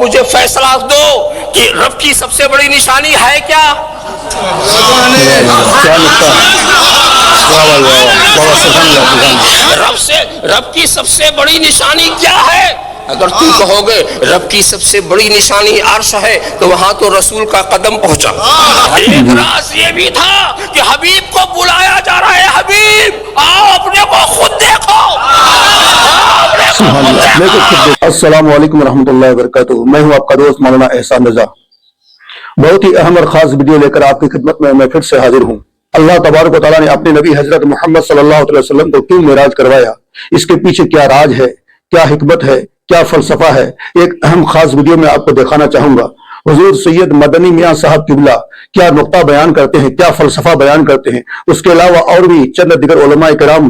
مجھے فیصلہ دو کہ رب کی سب سے بڑی نشانی ہے کیا؟ رب کی سب سے بڑی نشانی کیا ہے؟ اگر تم کہو گے رب کی سب سے بڑی نشانی عرش ہے تو وہاں تو رسول کا قدم پہنچا۔ ایک راز یہ بھی تھا کہ حبیب کو بلایا جا رہا ہے، حبیب آؤ اپنے کو خود دیکھو۔ السلام علیکم ورحمۃ اللہ وبرکاتہ، میں ہوں آپ کا دوست مولانا احسان رضا۔ بہت ہی اہم اور خاص ویڈیو لے کر آپ کی خدمت میں پھر سے حاضر ہوں۔ اللہ تبارک و تعالیٰ نے اپنے نبی حضرت محمد صلی اللہ علیہ وسلم کو کیوں معراج کروایا، اس کے پیچھے کیا راز ہے، کیا حکمت ہے، کیا فلسفہ ہے، ایک اہم خاص ویڈیو میں آپ کو دکھانا چاہوں گا۔ حضور سید مدنی میاں صاحب قبلہ کیا نقطہ بیان کرتے ہیں، کیا فلسفہ بیان کرتے ہیں، اس کے علاوہ اور بھی چند دیگر علماء کرام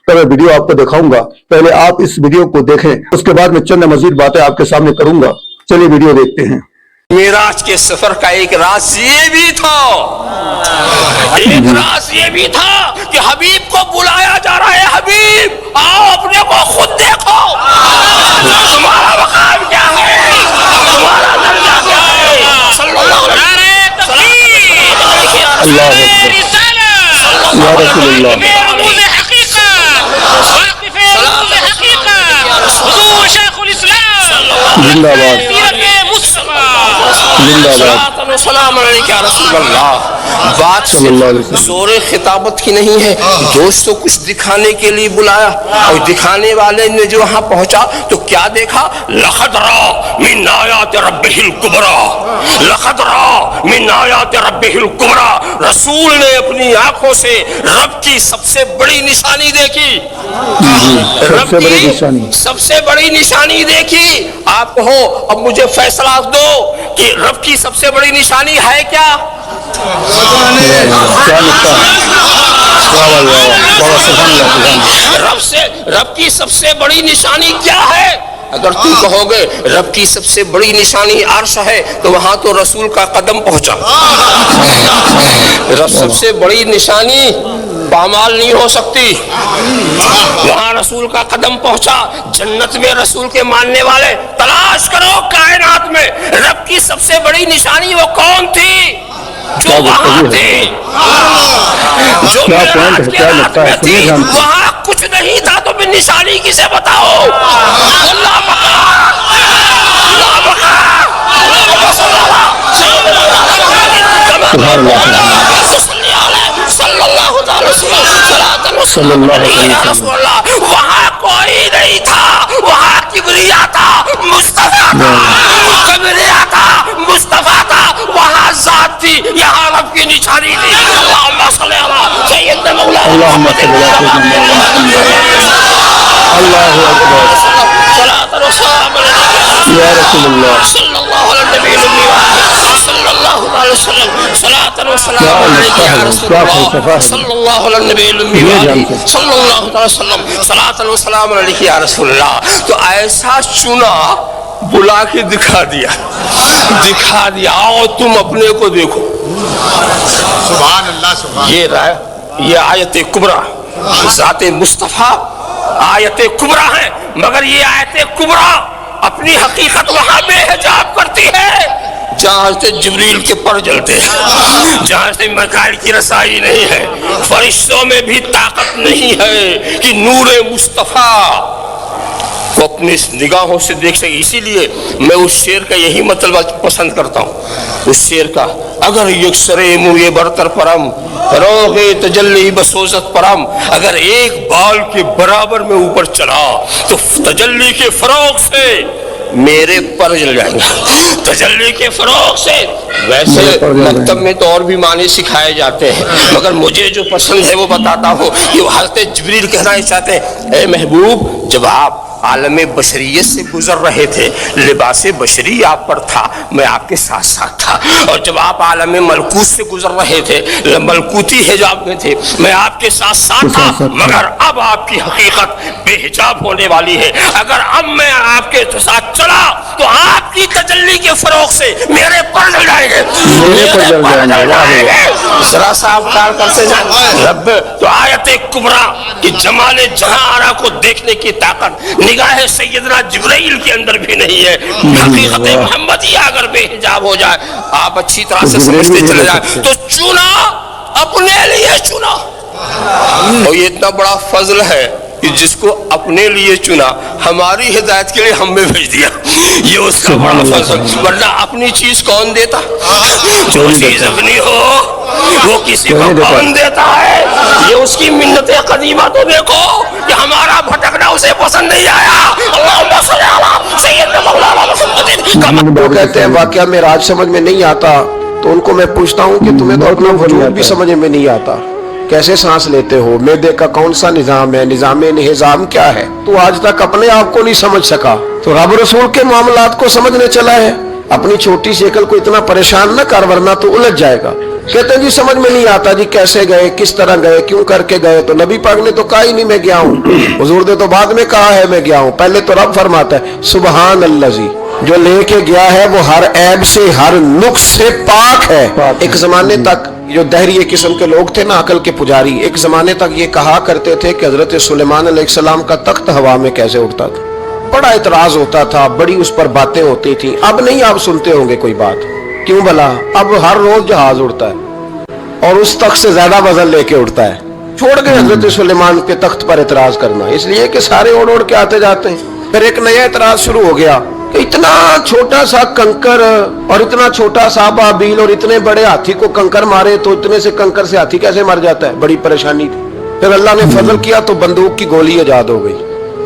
کا میں ویڈیو آپ کو دکھاؤں گا۔ پہلے آپ اس ویڈیو کو دیکھیں، اس کے بعد میں چند مزید باتیں آپ کے سامنے کروں گا۔ چلیے ویڈیو دیکھتے ہیں۔ معراج کے سفر کا ایک راز یہ بھی تھا، کہ حبیب کو بلایا جا رہا ہے، حبیب آؤ اپنے کو خود دیکھو۔ تمہارا مقام کیا ہے، تمہارا درجہ کیا ہے؟ صلی اللہ علیہ وسلم۔ السلام علیکم یا رسول اللہ۔ بات زور خطابت کی نہیں ہے، دوست تو کچھ دکھانے کے لیے بلایا، اور دکھانے والے نے جو وہاں پہنچا تو کیا دیکھا؟ لقد رأى من آیات ربہ الکبریٰ، لقد رأى من آیات ربہ الکبریٰ۔ رسول نے اپنی آنکھوں سے رب کی سب سے بڑی نشانی دیکھی، رب کی سب سے بڑی نشانی دیکھی۔ آپ کہو اب مجھے فیصلہ دو کہ رب کی سب سے بڑی نشانی ہے کیا؟ رب کی سب سے بڑی نشانی کیا ہے؟ اگر تم کہو گے رب کی سب سے بڑی نشانی عرش ہے تو وہاں تو رسول کا قدم پہنچا۔ رب سب سے بڑی نشانی پامال نہیں ہو سکتی، وہاں رسول کا قدم پہنچا۔ جنت میں رسول کے ماننے والے تلاش کرو کائنات میں رب کی سب سے بڑی نشانی وہ کون تھی جو وہاں تھی، جو معراج کے رات میں تھی۔ وہاں کچھ نہیں تھا تو بھی نشانی کسے بتاؤ؟ اللہ بقا، اللہ بقا، وہاں کوئی نہیں تھا، وہاں کبریا تھا، مصطفیٰ تھا، کبریا تھا، مصطفیٰ تھا، وہاں ذات تھی، یہاں رب کی نشانی تھی۔ اللہم صلی علی سیدنا مولانا محمد اللہ اکبر، صلاۃ و سلام یا رسول اللہ صلی اللہ علیہ صلی اللہ علیہ وسلم، صلاۃ و سلام علیہ یا رسول اللہ صلی اللہ علیہ صلی اللہ علیہ وسلم، صلاۃ و سلام علیہ یا رسول اللہ۔ تو ایسا چنا بلا کے دکھا دیا، آؤ تم اپنے کو دیکھو۔ سبحان اللہ، سبحان یہ آیت کبریٰ، ذات مصطفیٰ آیت کبریٰ ہے، مگر یہ آیت کبریٰ اپنی حقیقت وہاں بے حجاب کرتی ہے جہاں سے جبریل کے پر جلتے ہیں، جہاں سے میکائیل کی رسائی نہیں ہے، فرشتوں میں بھی طاقت نہیں ہے کہ نور مصطفیٰ کو اپنی نگاہوں سے دیکھ سکے۔ اسی لیے میں اس شعر کا یہی مطلب پسند کرتا ہوں، اس شعر کا اگر یکسر موئے برتر پرم فروغ تجلی بسوزت پرم، اگر ایک بال کے برابر میں اوپر چلا تو تجلی کے فروغ سے میرے پر جل جائیں گے، تجلی کے فروغ سے۔ ویسے مکتب میں تو اور بھی معنی سکھائے جاتے ہیں، مگر مجھے جو پسند ہے وہ بتاتا ہوں کہ حضرت جبریل کہنا چاہتے ہیں، اے محبوب جب آپ عالم بشریت سے گزر رہے تھے، لباس بشری آپ پر تھا، میں آپ کے ساتھ ساتھ تھا، اور جب آپ عالم ملکوت سے گزر رہے تھے، ملکوتی حجاب میں تھے، میں آپ کے ساتھ ساتھ تھا، مگر اب آپ کی حقیقت بے حجاب ہونے والی ہے۔ اگر اب میں آپ کے ساتھ چلا تو آپ کی تجلی کے فروغ سے میرے پر جل جائیں گے، ذرا سا آپ کار کرتے جائیں۔ رب تو آیت کبریٰ کہ جمال جہاں آرا کو دیکھنے کی طاقت نگاہ سیدنا جبرائیل کے اندر بھی نہیں ہے. حقیقت محمدیہ اگر بے حجاب ہو جائے, آپ اچھی طرح سے سمجھتے چلے جائیں, تو چنا اپنے لیے چنا. اور یہ اتنا بڑا فضل ہے کہ جس کو اپنے لیے چنا, ہماری ہدایت کے لیے ہم میں بھیج دیا. یہ اس کا بڑا فضل. ورنہ اپنی چیز کون دیتا؟ جو چیز اپنی ہو وہ کسی کو کون دیتا ہے؟ یہ اس کی منت قدیمہ تو دیکھو کہ ہمارا بھٹکنا اسے پسند نہیں آیا. اللہم صلی علی سیدنا مولانا محمد. وہ کہتے ہیں واقعہ معراج سمجھ میں نہیں آتا, تو ان کو میں پوچھتا ہوں کہ تمہیں تو اپنا وجود بھی سمجھ میں نہیں آتا, کیسے سانس لیتے ہو؟ معدے کا کون سا نظام ہے؟ نظام انہضام کیا ہے؟ تو آج تک اپنے آپ کو نہیں سمجھ سکا, تو رب رسول کے معاملات کو سمجھنے چلا ہے. اپنی چھوٹی سی عقل کو اتنا پریشان نہ کر ورنہ تو الجھ جائے گا. کہتے ہیں جی سمجھ میں نہیں آتا جی, کیسے گئے, کس طرح گئے, کیوں کر کے گئے؟ تو نبی پاک نے تو کہا ہی نہیں میں گیا ہوں, حضور نے تو بعد میں کہا ہے میں گیا ہوں. پہلے تو رب فرماتا ہے سبحان اللہ, جو لے کے گیا ہے وہ ہر عیب سے ہر نقص سے پاک ہے. ایک زمانے تک جو دہریے قسم کے لوگ تھے نا, عقل کے پجاری, ایک زمانے تک یہ کہا کرتے تھے کہ حضرت سلیمان علیہ السلام کا تخت ہوا میں کیسے اڑتا تھا. بڑا اعتراض ہوتا تھا, بڑی اس پر باتیں ہوتی تھیں. اب نہیں آپ سنتے ہوں گے کوئی بات, کیوں بھلا؟ اب ہر روز جہاز اڑتا ہے اور اس تخت سے زیادہ وزن لے کے اڑتا ہے. چھوڑ گئے حضرت سلیمان کے تخت پر اعتراض کرنا, اس لیے کہ سارے اڑ اڑ کے آتے جاتے ہیں. پھر ایک نیا اعتراض شروع ہو گیا, اتنا چھوٹا سا کنکر اور اتنا چھوٹا سا بابیل اور اتنے بڑے ہاتھی کو کنکر مارے تو اتنے سے کنکر سے ہاتھی کیسے مر جاتا ہے؟ بڑی پریشانی تھی. پھر اللہ نے فضل کیا تو بندوق کی گولی ایجاد ہو گئی.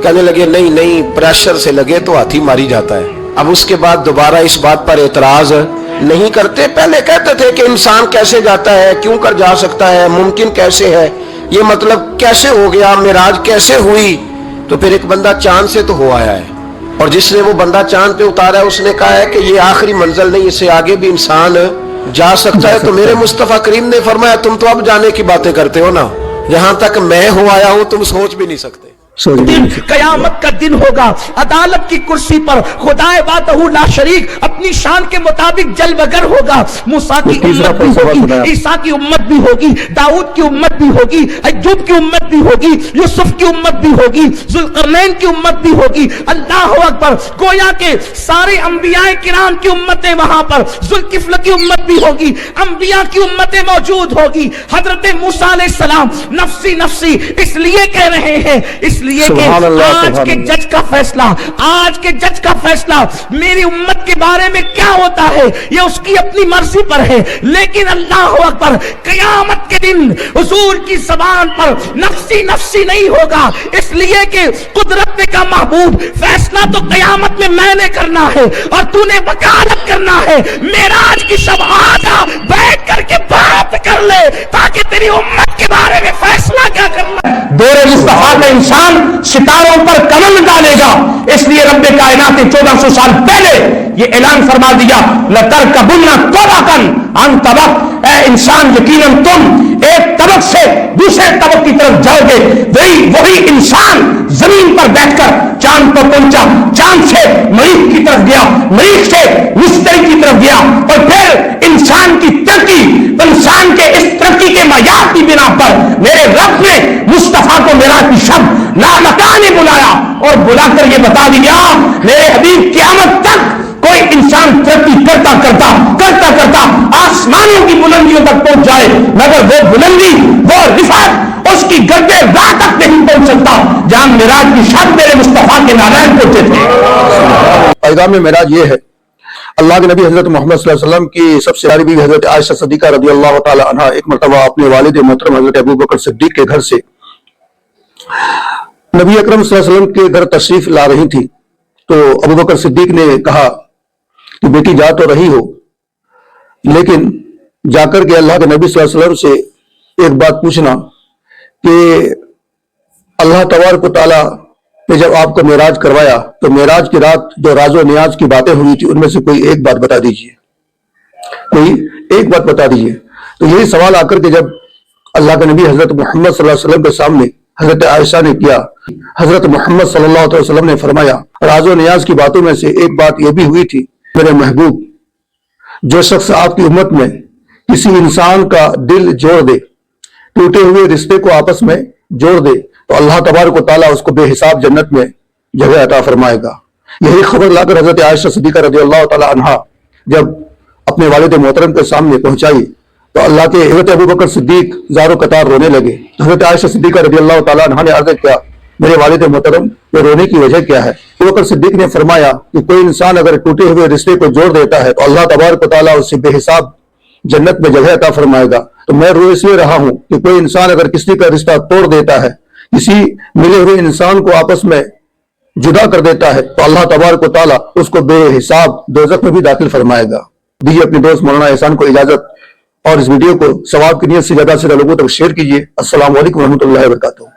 کہنے لگے نہیں نہیں, پریشر سے لگے تو ہاتھی ماری جاتا ہے. اب اس کے بعد دوبارہ اس بات پر اعتراض نہیں کرتے. پہلے کہتے تھے کہ انسان کیسے جاتا ہے, کیوں کر جا سکتا ہے, ممکن کیسے ہے, یہ مطلب کیسے ہو گیا, معراج کیسے ہوئی؟ تو پھر ایک بندہ چاند سے تو ہو آیا ہے, اور جس نے وہ بندہ چاند پہ اتارا ہے اس نے کہا ہے کہ یہ آخری منزل نہیں, اس سے آگے بھی انسان جا سکتا ہے. تو میرے مصطفیٰ کریم نے فرمایا تم تو اب جانے کی باتیں کرتے ہو نا, جہاں تک میں ہو آیا ہوں تم سوچ بھی نہیں سکتے. قیامت کا دن ہوگا, عدالت کی کرسی پر خدا وحدہ لا شریک اپنی شان کے مطابق جلوگر ہوگا. موسیٰ کی امت بھی ہوگی, عیسیٰ کی امت بھی ہوگی, داؤد کی امت بھی ہوگی, ایوب کی امت بھی ہوگی, یوسف کی امت بھی ہوگی, ذوالقرنین کی امت بھی ہوگی. اللہ اکبر. گویا کہ سارے انبیاء کرام کی امتیں وہاں پر, ذوالکفل کی امت بھی ہوگی, انبیاء کی امتیں موجود ہوگی. حضرت موسیٰ علیہ السلام نفسی نفسی اس لیے کہہ رہے ہیں, اس لیے کہ آج کے جج کا فیصلہ, آج کے جج کا فیصلہ میری امت کے بارے میں کیا ہوتا ہے یہ اس کی اپنی مرضی پر ہے. لیکن اللہ اکبر, قیامت کے دن حضور کی زبان پر نفسی نفسی نہیں ہوگا, اس لیے کہ قدرت کا محبوب فیصلہ تو قیامت میں نے کرنا ہے اور تو نے وکالت کرنا ہے. معراج کی شب آجا, بیٹھ کر کے بات کر لے تاکہ تیری امت کے بارے میں فیصلہ کیا کرنا ہے. دور مصطفیٰ کا انسان ستاروں پر کمل ڈالے گا, اس لیے رب کائنات 1400 سال پہلے یہ اعلان فرما دیا لَتَرْكَبُنَّ طَبَقًا عَنْ طَبَقٍ. اے انسان یقیناً تم ایک طبق سے دوسرے طبق کی طرف جاؤ گے. وہی انسان زمین پر بیٹھ کر چاند پر پہنچا, چاند سے مریخ کی طرف گیا, مریخ سے مشتری کی طرف گیا, اور پھر انسان کی ترقی, انسان کے اس ترقی کے معیار کی بنا پر میرے رب نے مصطفیٰ کو معراج کی شب لامکانی بلایا اور بلا کر یہ بتا دیا میرے حبیب قیامت تک کوئی انسان ترقی کرتا کرتا کرتا کرتا آسمانوں کی بلندیوں تک پہنچ جائے, مگر وہ بلندی, وہ رفعت اس کی گردے راہ تک نہیں پہنچ سکتا جہاں معراج کی شب میرے مصطفیٰ کے نالائن پہنچے تھے. پیغام معراج یہ ہے, اللہ کے نبی حضرت محمد صلی اللہ علیہ وسلم کی سب سے پیاری بیوی حضرت عائشہ صدیقہ رضی اللہ تعالی عنہا ایک مرتبہ اپنے والد محترم حضرت ابوبکر صدیق کے گھر سے نبی اکرم صلی اللہ علیہ وسلم کے گھر تشریف لا رہی تھی. تو ابوبکر صدیق نے کہا کہ بیٹی جا تو رہی ہو, لیکن جا کر کے اللہ کے نبی صلی اللہ علیہ وسلم سے ایک بات پوچھنا کہ اللہ تبارک و تعالیٰ نے جب آپ کو معراج کروایا تو معراج کی رات جو راز و نیاز کی باتیں ہوئی تھی ان میں سے کوئی ایک بات بتا دیجئے, کوئی ایک بات بتا دیجئے. تو یہی سوال آ کر کے جب اللہ کے نبی حضرت محمد صلی اللہ علیہ وسلم کے سامنے حضرت عائشہ نے کیا, حضرت محمد صلی اللہ علیہ وسلم نے فرمایا راز و نیاز کی باتوں میں سے ایک بات یہ بھی ہوئی تھی میرے محبوب, جو شخص آپ کی امت میں کسی انسان کا دل جوڑ دے, ٹوٹے ہوئے رشتے کو آپس میں جوڑ دے, تو اللہ تبارک و تعالیٰ اس کو بے حساب جنت میں جگہ عطا فرمائے گا۔ یہی خبر لا کر حضرت عائشہ صدیقہ رضی اللہ تعالیٰ عنہا جب اپنے والد محترم کے سامنے پہنچائی تو اللہ کے حضرت ابو بکر صدیق زار و قطار رونے لگے۔ حضرت عائشہ صدیقہ رضی اللہ تعالیٰ عنہا نے عرض کیا میرے والد محترم یہ رونے کی وجہ کیا ہے؟ ابو بکر صدیق نے فرمایا کہ کوئی انسان اگر ٹوٹے ہوئے رشتے کو جوڑ دیتا ہے تو اللہ تبارک و تعالیٰ اس سے بے حساب جنت میں جگہ عطا فرمائے گا۔ تو میں رو اس لیے رہا ہوں کہ کوئی انسان اگر کسی کا رشتہ توڑ دیتا ہے، کسی ملے ہوئے انسان کو آپس میں جدا کر دیتا ہے تو اللہ تبارک و تعالیٰ اس کو بے حساب دوزخ میں بھی داخل فرمائے گا۔ دیجیے اپنے دوست مولانا احسان کو اجازت اور اس ویڈیو کو ثواب کی نیت سے زیادہ لوگوں تک شیئر کیجیے۔ السلام علیکم ورحمۃ اللہ وبرکاتہ۔